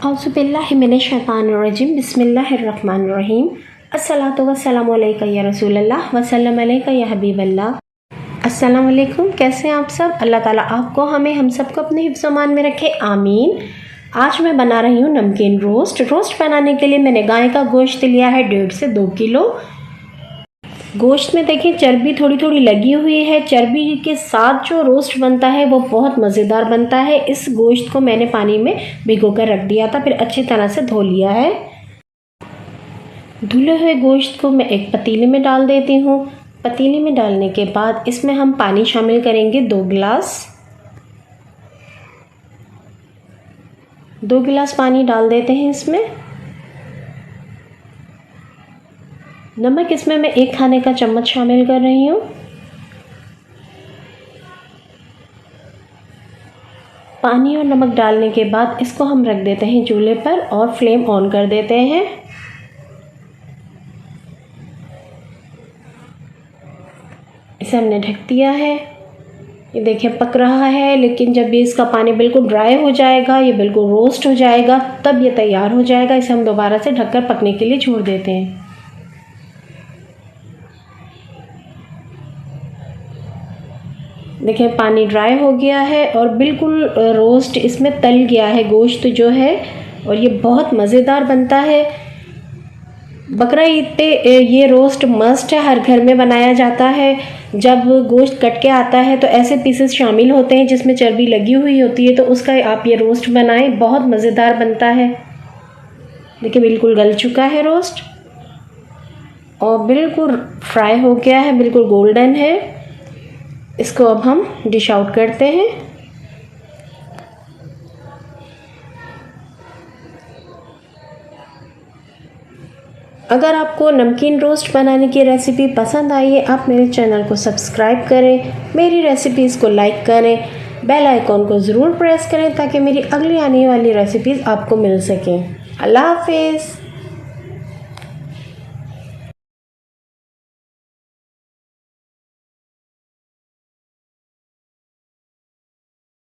औज़ुबिल्लाहिमिनश्शैतानिर्रजीम बिस्मिल्लाहिर्रहमानिर्रहीम अस्सलातु वस्सलामु अलैका या रसूलल्लाह वसल्लम अलैका या हबीबल्लाह। अस्सलाम वालेकुम, कैसे हैं आप सब। अल्लाह ताला आपको हम सबको अपने हिफ्ज़ अमान में रखे, आमीन। आज मैं बना रही हूँ नमकीन रोस्ट। बनाने के लिए मैंने गाय का गोश्त लिया है 1.5 से 2 किलो। गोश्त में देखिए चर्बी थोड़ी थोड़ी लगी हुई है। चर्बी के साथ जो रोस्ट बनता है वो बहुत मज़ेदार बनता है। इस गोश्त को मैंने पानी में भिगो कर रख दिया था, फिर अच्छी तरह से धो लिया है। धुले हुए गोश्त को मैं एक पतीले में डाल देती हूँ। पतीले में डालने के बाद इसमें हम पानी शामिल करेंगे 2 गिलास। 2 गिलास पानी डाल देते हैं इसमें। नमक इसमें मैं 1 खाने का चम्मच शामिल कर रही हूँ। पानी और नमक डालने के बाद इसको हम रख देते हैं चूल्हे पर और फ्लेम ऑन कर देते हैं। इसे हमने ढक दिया है। ये देखिए पक रहा है, लेकिन जब भी इसका पानी बिल्कुल ड्राई हो जाएगा, ये बिल्कुल रोस्ट हो जाएगा, तब ये तैयार हो जाएगा। इसे हम दोबारा से ढककर पकने के लिए छोड़ देते हैं। देखिए पानी ड्राई हो गया है और बिल्कुल रोस्ट इसमें तल गया है गोश्त जो है, और ये बहुत मज़ेदार बनता है। बकरा ईद पे ये रोस्ट मस्ट है, हर घर में बनाया जाता है। जब गोश्त कट के आता है तो ऐसे पीसेस शामिल होते हैं जिसमें चर्बी लगी हुई होती है, तो उसका आप ये रोस्ट बनाएं, बहुत मज़ेदार बनता है। देखिए बिल्कुल गल चुका है रोस्ट और बिल्कुल फ्राई हो गया है, बिल्कुल गोल्डन है। इसको अब हम डिश आउट करते हैं। अगर आपको नमकीन रोस्ट बनाने की रेसिपी पसंद आई है, आप मेरे चैनल को सब्सक्राइब करें, मेरी रेसिपीज़ को लाइक करें, बेल आइकॉन को ज़रूर प्रेस करें ताकि मेरी अगली आने वाली रेसिपीज़ आपको मिल सकें। अल्लाह हाफिज़।